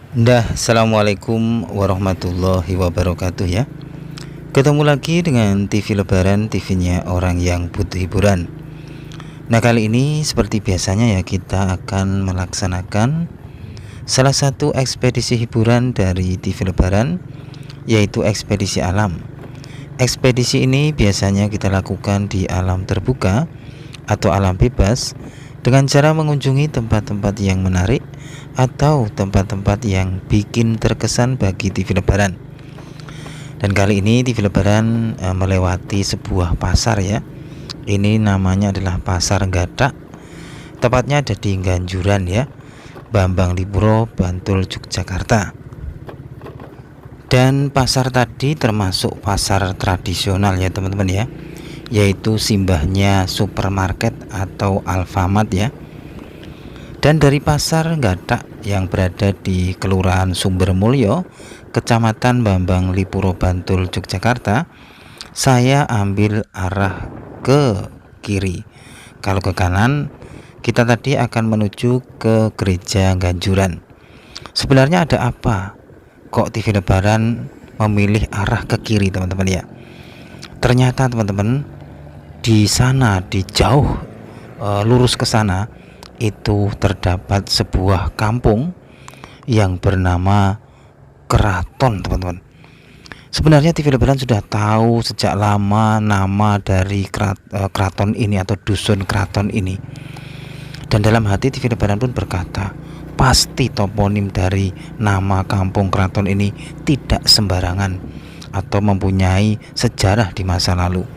Assalamualaikum warahmatullahi wabarakatuh ya. Ketemu lagi dengan TV Lebaran, TV-nya orang yang butuh hiburan. Nah, kali ini seperti biasanya ya, kita akan melaksanakan salah satu ekspedisi hiburan dari TV Lebaran, yaitu ekspedisi alam. Ekspedisi ini biasanya kita lakukan di alam terbuka atau alam bebas dengan cara mengunjungi tempat-tempat yang menarik atau tempat-tempat yang bikin terkesan bagi TV Lebaran. Dan kali ini TV Lebaran melewati sebuah pasar ya. Ini namanya adalah Pasar Gadak. Tepatnya ada di Ganjuran ya, Bambang Lipuro, Bantul, Yogyakarta. Dan pasar tadi termasuk pasar tradisional ya teman-teman ya, yaitu simbahnya supermarket atau Alfamart ya. Dan dari Pasar Gadak yang berada di Kelurahan Sumbermulyo, Kecamatan Bambang Lipuro, Bantul, Yogyakarta, saya ambil arah ke kiri. Kalau ke kanan, kita tadi akan menuju ke Gereja Ganjuran. Sebenarnya ada apa kok TV Lebaran memilih arah ke kiri teman-teman ya? Ternyata teman-teman, di sana, di jauh lurus ke sana itu terdapat sebuah kampung yang bernama Keraton teman-teman. Sebenarnya TV Lebaran sudah tahu sejak lama nama dari keraton ini atau dusun keraton ini. Dan dalam hati TV Lebaran pun berkata, pasti toponim dari nama kampung keraton ini tidak sembarangan atau mempunyai sejarah di masa lalu.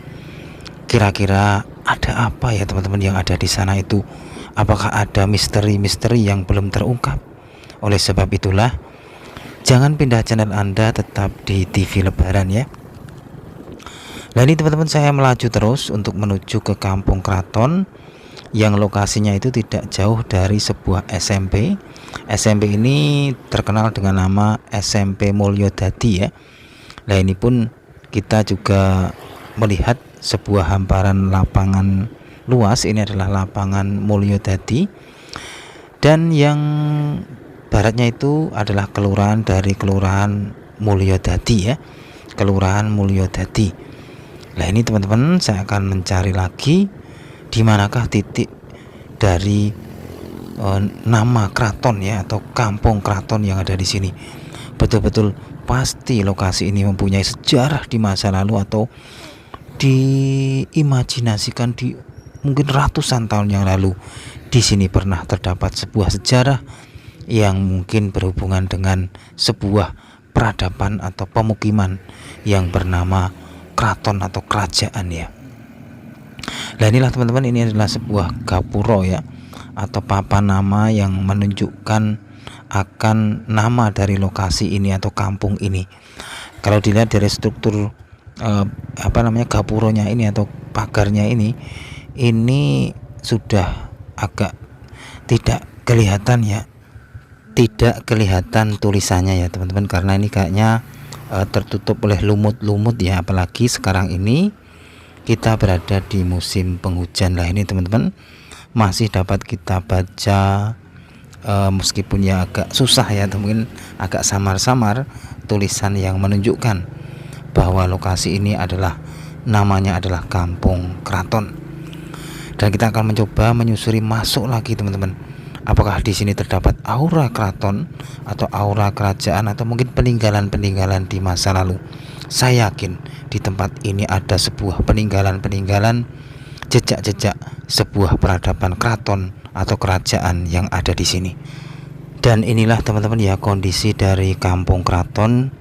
Kira-kira ada apa ya teman-teman yang ada di sana itu? Apakah ada misteri-misteri yang belum terungkap? Oleh sebab itulah, jangan pindah channel Anda, tetap di TV Lebaran ya. Nah, ini teman-teman, saya melaju terus untuk menuju ke Kampung Keraton yang lokasinya itu tidak jauh dari sebuah SMP. SMP ini terkenal dengan nama SMP Mulyodadi ya. Nah, ini pun kita juga melihat sebuah hamparan lapangan luas. Ini adalah lapangan Mulyodadi, dan yang baratnya itu adalah kelurahan dari Kelurahan Mulyodadi ya, Kelurahan Mulyodadi. Nah, ini teman-teman, saya akan mencari lagi di manakah titik dari nama keraton ya, atau kampung keraton yang ada di sini. Betul-betul pasti lokasi ini mempunyai sejarah di masa lalu, atau diimajinasikan di mungkin ratusan tahun yang lalu. Di sini pernah terdapat sebuah sejarah yang mungkin berhubungan dengan sebuah peradaban atau pemukiman yang bernama keraton atau kerajaan ya. Nah, inilah teman-teman, ini adalah sebuah gapuro ya, atau papan nama yang menunjukkan akan nama dari lokasi ini atau kampung ini. Kalau dilihat dari struktur gapuronya ini atau pagarnya ini sudah agak tidak kelihatan ya, tidak kelihatan tulisannya ya teman-teman, karena ini kayaknya tertutup oleh lumut-lumut ya, apalagi sekarang ini kita berada di musim penghujan. Lah, ini teman-teman, masih dapat kita baca meskipun ya agak susah ya, mungkin agak samar-samar tulisan yang menunjukkan bahwa lokasi ini adalah namanya adalah Kampung Keraton. Dan kita akan mencoba menyusuri masuk lagi teman-teman. Apakah di sini terdapat aura keraton atau aura kerajaan atau mungkin peninggalan-peninggalan di masa lalu? Saya yakin di tempat ini ada sebuah peninggalan-peninggalan, jejak-jejak sebuah peradaban keraton atau kerajaan yang ada di sini. Dan inilah teman-teman ya, kondisi dari Kampung Keraton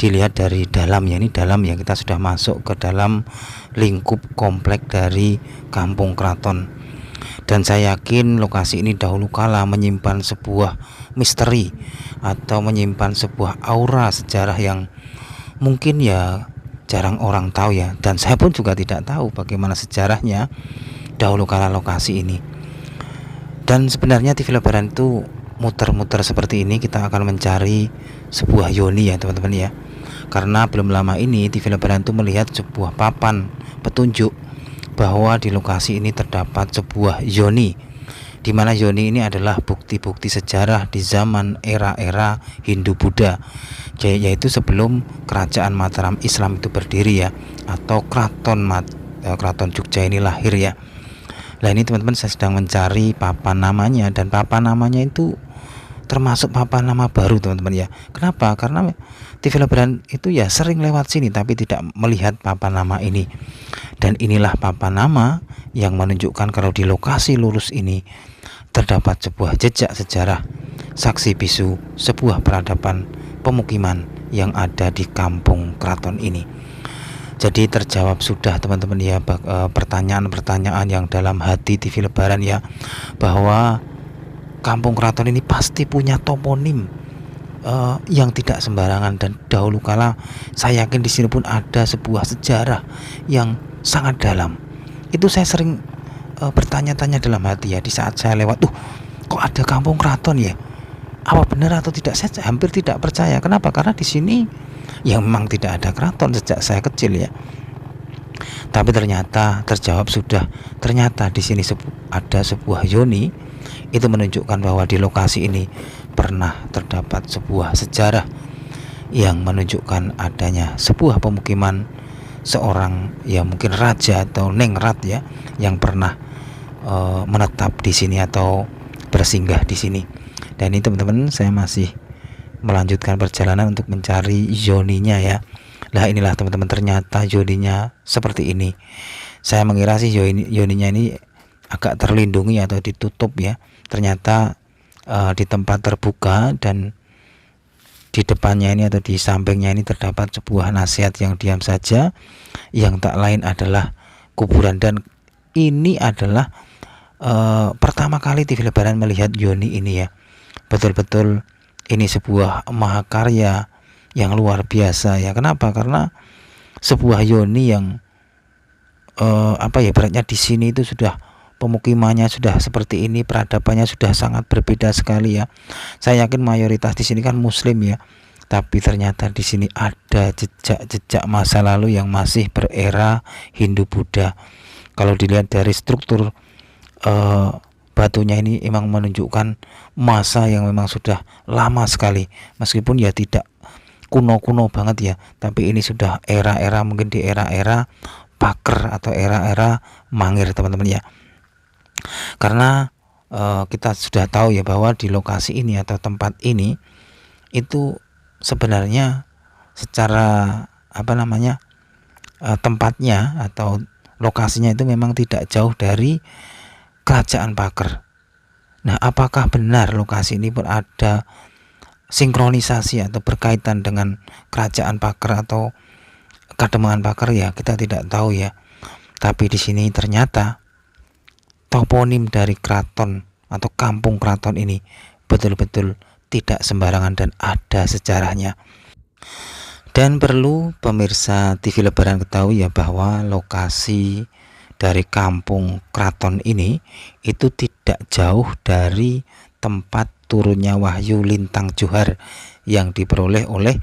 dilihat dari dalam ya. Ini dalam ya, kita sudah masuk ke dalam lingkup komplek dari Kampung Keraton. Dan saya yakin lokasi ini dahulu kala menyimpan sebuah misteri atau menyimpan sebuah aura sejarah yang mungkin ya jarang orang tahu ya. Dan saya pun juga tidak tahu bagaimana sejarahnya dahulu kala lokasi ini. Dan sebenarnya TV Lebaran itu muter-muter seperti ini, kita akan mencari sebuah yoni ya teman-teman ya. Karena belum lama ini TV Lebaran itu melihat sebuah papan petunjuk bahwa di lokasi ini terdapat sebuah yoni, di mana yoni ini adalah bukti-bukti sejarah di zaman era-era Hindu-Buddha, yaitu sebelum kerajaan Mataram Islam itu berdiri ya, atau Keraton Jogja ini lahir ya. Nah ini teman-teman, saya sedang mencari papan namanya, dan papan namanya itu termasuk papan nama baru teman-teman ya. Kenapa? Karena TV Lebaran itu ya sering lewat sini tapi tidak melihat papan nama ini. Dan inilah papan nama yang menunjukkan kalau di lokasi lurus ini terdapat sebuah jejak sejarah saksi bisu sebuah peradaban pemukiman yang ada di kampung keraton ini. Jadi terjawab sudah teman-teman ya pertanyaan-pertanyaan yang dalam hati TV Lebaran ya, bahwa kampung keraton ini pasti punya toponim yang tidak sembarangan, dan dahulu kala saya yakin di sini pun ada sebuah sejarah yang sangat dalam. Itu saya sering bertanya-tanya dalam hati ya, di saat saya lewat, kok ada kampung keraton ya? Apa benar atau tidak? Saya hampir tidak percaya. Kenapa? Karena di sini yang memang tidak ada keraton sejak saya kecil ya. Tapi ternyata terjawab sudah. Ternyata di sini ada sebuah yoni. Itu menunjukkan bahwa di lokasi ini pernah terdapat sebuah sejarah yang menunjukkan adanya sebuah pemukiman seorang ya mungkin raja atau nengrat ya, yang pernah menetap di sini atau bersinggah di sini. Dan ini teman-teman, saya masih melanjutkan perjalanan untuk mencari yoninya ya. Nah inilah teman-teman, ternyata yoninya seperti ini. Saya mengira sih yoninya ini agak terlindungi atau ditutup ya. Ternyata di tempat terbuka, dan di depannya ini atau di sampingnya ini terdapat sebuah nasihat yang diam saja, yang tak lain adalah kuburan. Dan ini adalah pertama kali TV Lebaran melihat yoni ini ya. Betul-betul ini sebuah mahakarya yang luar biasa ya. Kenapa? Karena sebuah yoni yang beratnya di sini itu sudah pemukimannya sudah seperti ini, peradabannya sudah sangat berbeda sekali ya. Saya yakin mayoritas di sini kan Muslim ya, tapi ternyata di sini ada jejak-jejak masa lalu yang masih berera Hindu-Buddha. Kalau dilihat dari struktur batunya ini memang menunjukkan masa yang memang sudah lama sekali, meskipun ya tidak kuno-kuno banget ya, tapi ini sudah era-era, mungkin di era-era Paker atau era-era Mangir teman-teman ya. Karena kita sudah tahu ya bahwa di lokasi ini atau tempat ini itu sebenarnya secara tempatnya atau lokasinya itu memang tidak jauh dari kerajaan Paker. Nah, apakah benar lokasi ini pun ada sinkronisasi atau berkaitan dengan kerajaan Paker atau Kademangan Paker ya, kita tidak tahu ya. Tapi di sini ternyata toponim dari keraton atau kampung keraton ini betul-betul tidak sembarangan dan ada sejarahnya. Dan perlu pemirsa TV Lebaran ketahui ya, bahwa lokasi dari kampung keraton ini itu tidak jauh dari tempat turunnya wahyu Lintang Johar yang diperoleh oleh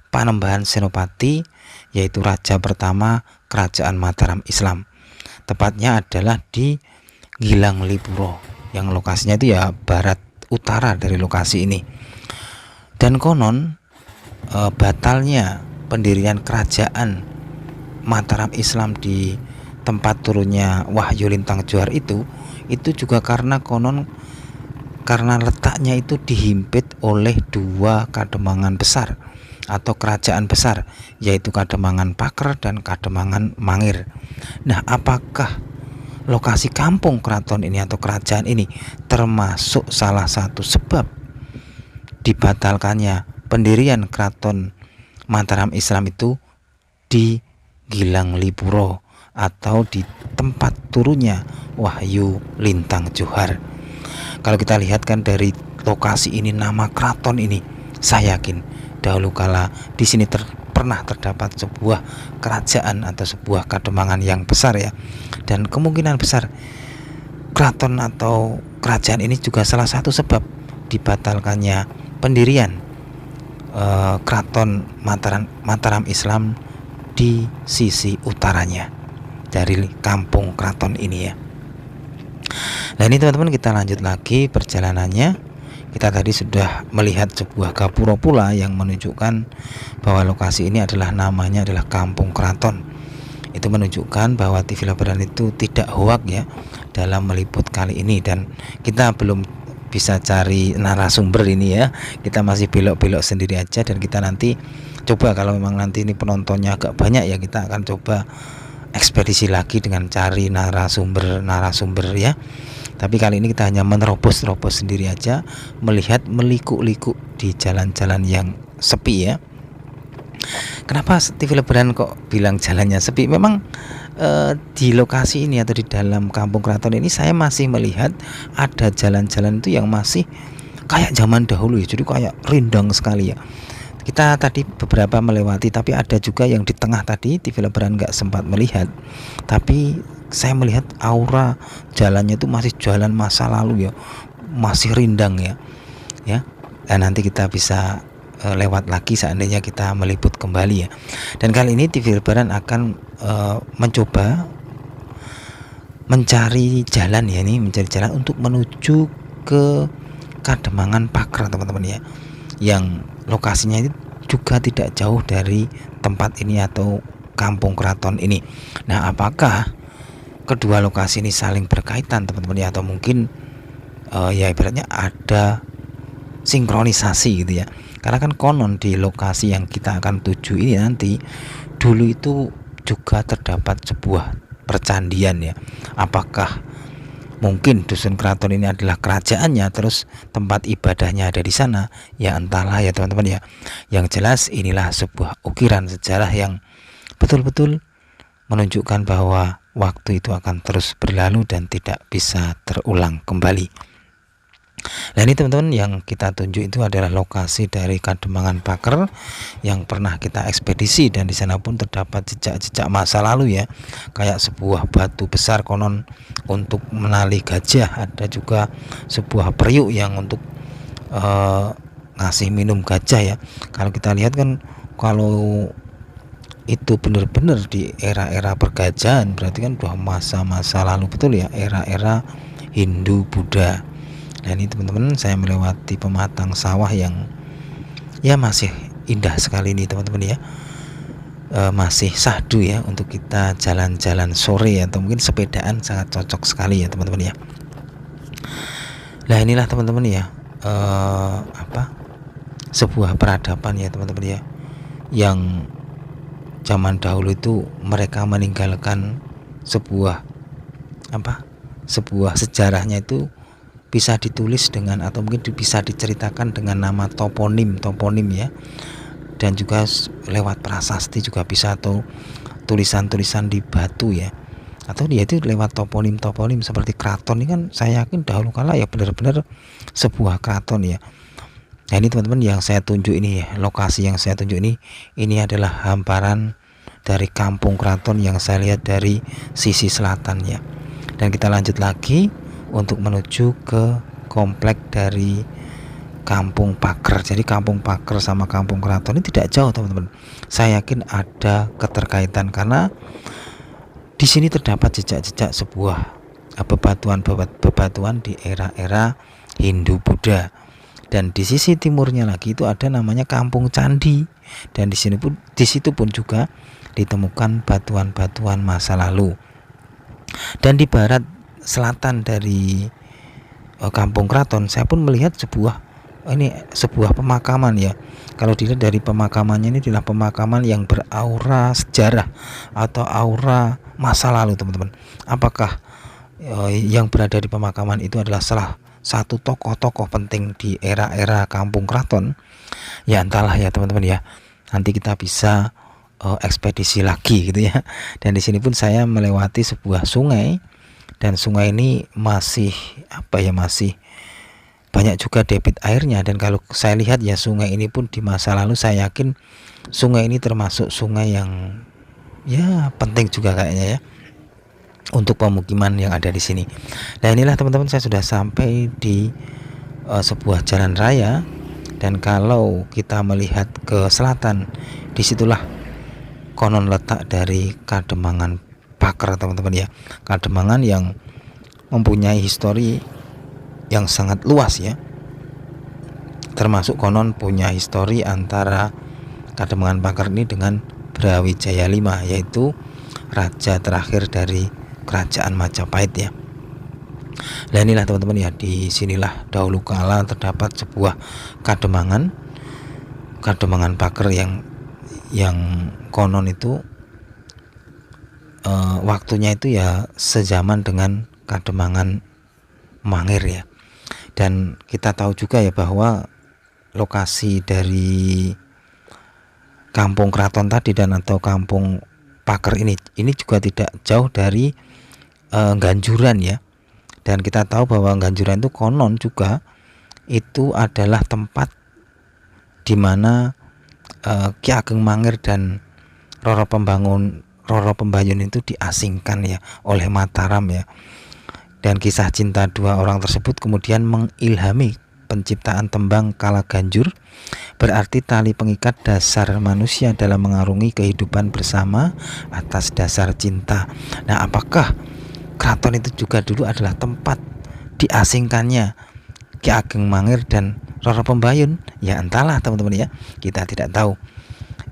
Panembahan Senopati, yaitu raja pertama kerajaan Mataram Islam. Tepatnya adalah di Gilang Lipuro, yang lokasinya itu ya barat utara dari lokasi ini. Dan konon batalnya pendirian kerajaan Mataram Islam di tempat turunnya wahyu Lintang Johar itu juga karena letaknya itu dihimpit oleh dua kademangan besar atau kerajaan besar, yaitu Kademangan Paker dan Kademangan Mangir. Nah, apakah lokasi kampung keraton ini atau kerajaan ini termasuk salah satu sebab dibatalkannya pendirian keraton Mataram Islam itu di Gilang Lipuro atau di tempat turunnya wahyu Lintang Johar? Kalau kita lihat kan dari lokasi ini, nama keraton ini, saya yakin dahulu kala di sini pernah terdapat sebuah kerajaan atau sebuah kademangan yang besar ya. Dan kemungkinan besar keraton atau kerajaan ini juga salah satu sebab dibatalkannya pendirian keraton Mataram Islam di sisi utaranya dari kampung keraton ini ya. Nah ini teman-teman, kita lanjut lagi perjalanannya. Kita tadi sudah melihat sebuah gapura pula yang menunjukkan bahwa lokasi ini adalah namanya adalah Kampung Kraton. Itu menunjukkan bahwa TV Labaran itu tidak hoak ya dalam meliput kali ini, dan kita belum bisa cari narasumber ini ya. Kita masih belok-belok sendiri aja, dan kita nanti coba kalau memang nanti ini penontonnya agak banyak ya, kita akan coba ekspedisi lagi dengan cari narasumber ya. Tapi kali ini kita hanya menerobos-terobos sendiri aja, melihat meliku-liku di jalan-jalan yang sepi ya. Kenapa TV Lebaran kok bilang jalannya sepi? Memang di lokasi ini atau di dalam Kampung Kraton ini saya masih melihat ada jalan-jalan itu yang masih kayak zaman dahulu ya. Jadi kayak rindang sekali ya. Kita tadi beberapa melewati, tapi ada juga yang di tengah tadi TV Lebaran nggak sempat melihat. Tapi saya melihat aura jalannya itu masih jalan masa lalu ya, masih rindang ya. Dan nanti kita bisa lewat lagi seandainya kita meliput kembali ya. Dan kali ini TV Lebaran akan mencoba mencari jalan ya, ini mencari jalan untuk menuju ke Kademangan Paker teman-teman ya, yang lokasinya itu juga tidak jauh dari tempat ini atau Kampung Kraton ini. Nah, apakah kedua lokasi ini saling berkaitan teman-teman ya, atau mungkin ya ibaratnya ada sinkronisasi gitu ya. Karena kan konon di lokasi yang kita akan tuju ini nanti dulu itu juga terdapat sebuah percandian ya. Apakah mungkin Dusun Kraton ini adalah kerajaannya, terus tempat ibadahnya ada di sana? Ya entahlah ya teman-teman ya. Yang jelas inilah sebuah ukiran sejarah yang betul-betul menunjukkan bahwa waktu itu akan terus berlalu dan tidak bisa terulang kembali. Nah ini teman-teman, yang kita tunjuk itu adalah lokasi dari Kademangan Paker yang pernah kita ekspedisi, dan di sana pun terdapat jejak-jejak masa lalu ya, kayak sebuah batu besar konon untuk menali gajah, ada juga sebuah periuk yang untuk ngasih minum gajah ya. Kalau kita lihat kan, kalau itu benar-benar di era-era pergajahan, berarti kan udah masa-masa lalu betul ya, era-era Hindu Buddha. Dan ini teman-teman, saya melewati pematang sawah yang ya masih indah sekali ini teman-teman ya. Masih sahdu ya untuk kita jalan-jalan sore atau mungkin sepedaan, sangat cocok sekali ya teman-teman ya. Nah inilah teman-teman ya, sebuah peradaban ya teman-teman ya, yang zaman dahulu itu mereka meninggalkan sebuah sejarahnya itu bisa ditulis dengan, atau mungkin bisa diceritakan dengan nama toponim ya, dan juga lewat prasasti juga bisa, atau tulisan-tulisan di batu ya, atau dia itu lewat toponim seperti Kraton ini kan saya yakin dahulu kala ya benar-benar sebuah kraton ya. Nah ini teman-teman yang saya tunjuk ini ya, lokasi yang saya tunjuk ini adalah hamparan dari Kampung Kraton yang saya lihat dari sisi selatan ya. Dan kita lanjut lagi untuk menuju ke komplek dari Kampung Paker. Jadi Kampung Paker sama Kampung Kraton ini tidak jauh teman-teman. Saya yakin ada keterkaitan karena di sini terdapat jejak-jejak sebuah bebatuan di era-era Hindu Buddha. Dan di sisi timurnya lagi itu ada namanya Kampung Candi, dan di situ pun juga ditemukan batuan-batuan masa lalu. Dan di barat selatan dari Kampung Kraton saya pun melihat sebuah pemakaman ya. Kalau dilihat dari pemakamannya, ini adalah pemakaman yang beraura sejarah atau aura masa lalu teman-teman. Apakah yang berada di pemakaman itu adalah salah satu tokoh-tokoh penting di era-era Kampung Kraton? Ya entahlah ya teman-teman ya. Nanti kita bisa ekspedisi lagi gitu ya. Dan di sini pun saya melewati sebuah sungai, dan sungai ini masih masih banyak juga debit airnya. Dan kalau saya lihat ya, sungai ini pun di masa lalu saya yakin sungai ini termasuk sungai yang ya penting juga kayaknya ya untuk pemukiman yang ada di sini. Nah inilah teman-teman, saya sudah sampai di sebuah jalan raya, dan kalau kita melihat ke selatan, disitulah konon letak dari Kademangan Paker teman-teman ya. Kademangan yang mempunyai histori yang sangat luas ya. Termasuk konon punya histori antara Kademangan Pakar ini dengan Brawijaya V, yaitu raja terakhir dari kerajaan Majapahit ya. Nah inilah teman-teman ya, di sinilah dahulu kala terdapat sebuah Kademangan Pakar yang konon itu waktunya itu ya sezaman dengan Kademangan Mangir ya. Dan kita tahu juga ya bahwa lokasi dari kampung keraton tadi dan atau kampung Pakar ini juga tidak jauh dari Ganjuran ya. Dan kita tahu bahwa Ganjuran itu konon juga itu adalah tempat di mana Ki Ageng Mangir dan Roro Pembayun itu diasingkan ya oleh Mataram ya. Dan kisah cinta dua orang tersebut kemudian mengilhami penciptaan tembang Kala Ganjur, berarti tali pengikat dasar manusia dalam mengarungi kehidupan bersama atas dasar cinta. Nah, apakah keraton itu juga dulu adalah tempat diasingkannya Ki Ageng Mangir dan Roro Pembayun? Ya entahlah teman-teman ya, kita tidak tahu.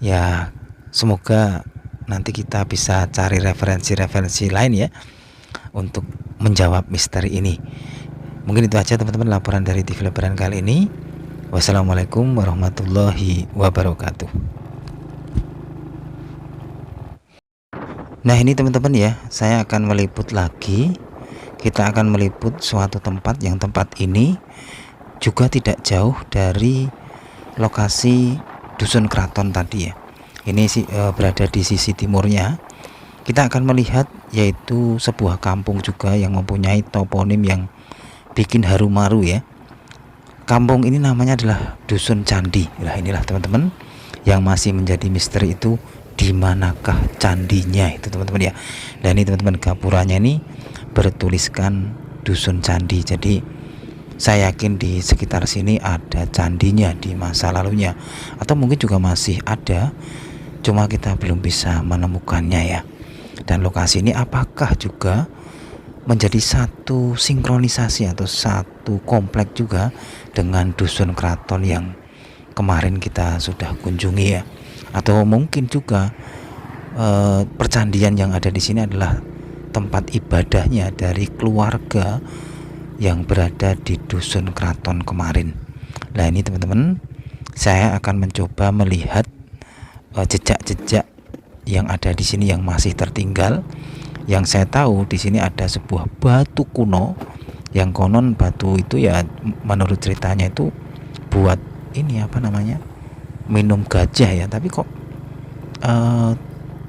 Ya semoga nanti kita bisa cari referensi-referensi lain ya untuk menjawab misteri ini. Mungkin itu aja teman-teman laporan dari TV Lebaran kali ini. Wassalamualaikum warahmatullahi wabarakatuh. Nah ini teman-teman ya, saya akan meliput lagi. Kita akan meliput suatu tempat yang tempat ini juga tidak jauh dari lokasi Dusun Keraton tadi ya. Ini berada di sisi timurnya. Kita akan melihat yaitu sebuah kampung juga yang mempunyai toponim yang bikin haru-maru ya. Kampung ini namanya adalah Dusun Candi. Nah inilah teman-teman yang masih menjadi misteri itu, di manakah candinya itu teman-teman ya. Dan ini teman-teman gapuranya ini bertuliskan Dusun Candi. Jadi saya yakin di sekitar sini ada candinya di masa lalunya, atau mungkin juga masih ada, cuma kita belum bisa menemukannya ya. Dan lokasi ini apakah juga menjadi satu sinkronisasi atau satu komplek juga dengan Dusun Keraton yang kemarin kita sudah kunjungi ya, atau mungkin juga percandian yang ada di sini adalah tempat ibadahnya dari keluarga yang berada di Dusun Keraton kemarin. Nah ini teman-teman, saya akan mencoba melihat jejak-jejak yang ada di sini yang masih tertinggal. Yang saya tahu di sini ada sebuah batu kuno yang konon batu itu ya menurut ceritanya itu buat ini apa namanya, minum gajah ya, tapi kok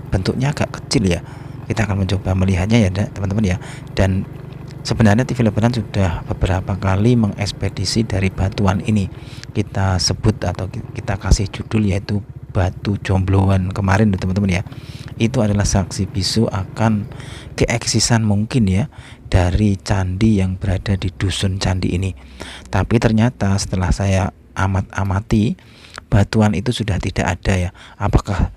bentuknya agak kecil ya. Kita akan mencoba melihatnya ya teman-teman ya. Dan sebenarnya TV Lebaran sudah beberapa kali mengekspedisi dari batuan ini. Kita sebut atau kita kasih judul yaitu Batu Jombloan kemarin teman-teman ya. Itu adalah saksi bisu akan keeksisan mungkin ya dari candi yang berada di Dusun Candi ini. Tapi ternyata setelah saya amati batuan itu sudah tidak ada ya. Apakah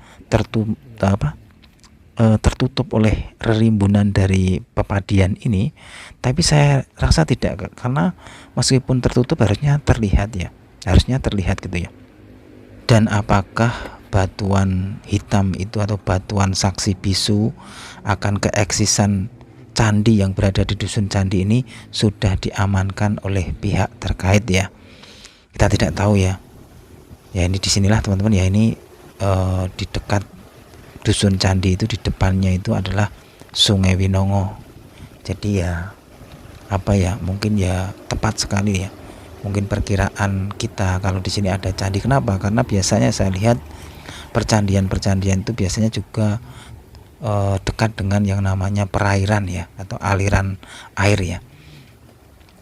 tertutup oleh rerimbunan dari pepadian ini? Tapi saya rasa tidak, karena meskipun tertutup harusnya terlihat ya, gitu ya. Dan apakah batuan hitam itu atau batuan saksi bisu akan keeksisan candi yang berada di Dusun Candi ini sudah diamankan oleh pihak terkait ya? Kita tidak tahu ya. Ya ini disinilah teman-teman ya, ini di dekat Dusun Candi itu di depannya itu adalah Sungai Winongo. Jadi ya apa ya, mungkin ya tepat sekali ya. Mungkin perkiraan kita kalau di sini ada candi. Kenapa? Karena biasanya saya lihat percandian-percandian itu biasanya juga dekat dengan yang namanya perairan ya, atau aliran air ya.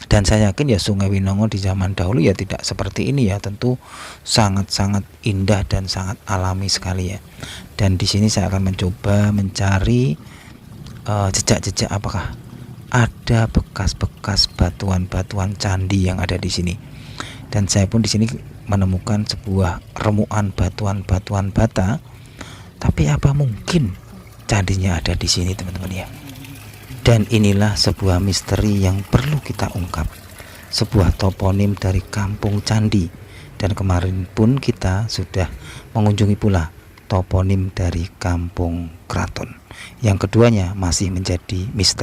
Dan saya yakin ya Sungai Winongo di zaman dahulu ya tidak seperti ini ya, tentu sangat-sangat indah dan sangat alami sekali ya. Dan di sini saya akan mencoba mencari jejak-jejak apakah ada bekas-bekas batuan-batuan candi yang ada di sini. Dan saya pun di sini menemukan sebuah remuan batuan-batuan bata. Tapi apa mungkin candinya ada di sini teman-teman ya? Dan inilah sebuah misteri yang perlu kita ungkap, sebuah toponim dari Kampung Candi. Dan kemarin pun kita sudah mengunjungi pula toponim dari Kampung Kraton. Yang keduanya masih menjadi misteri.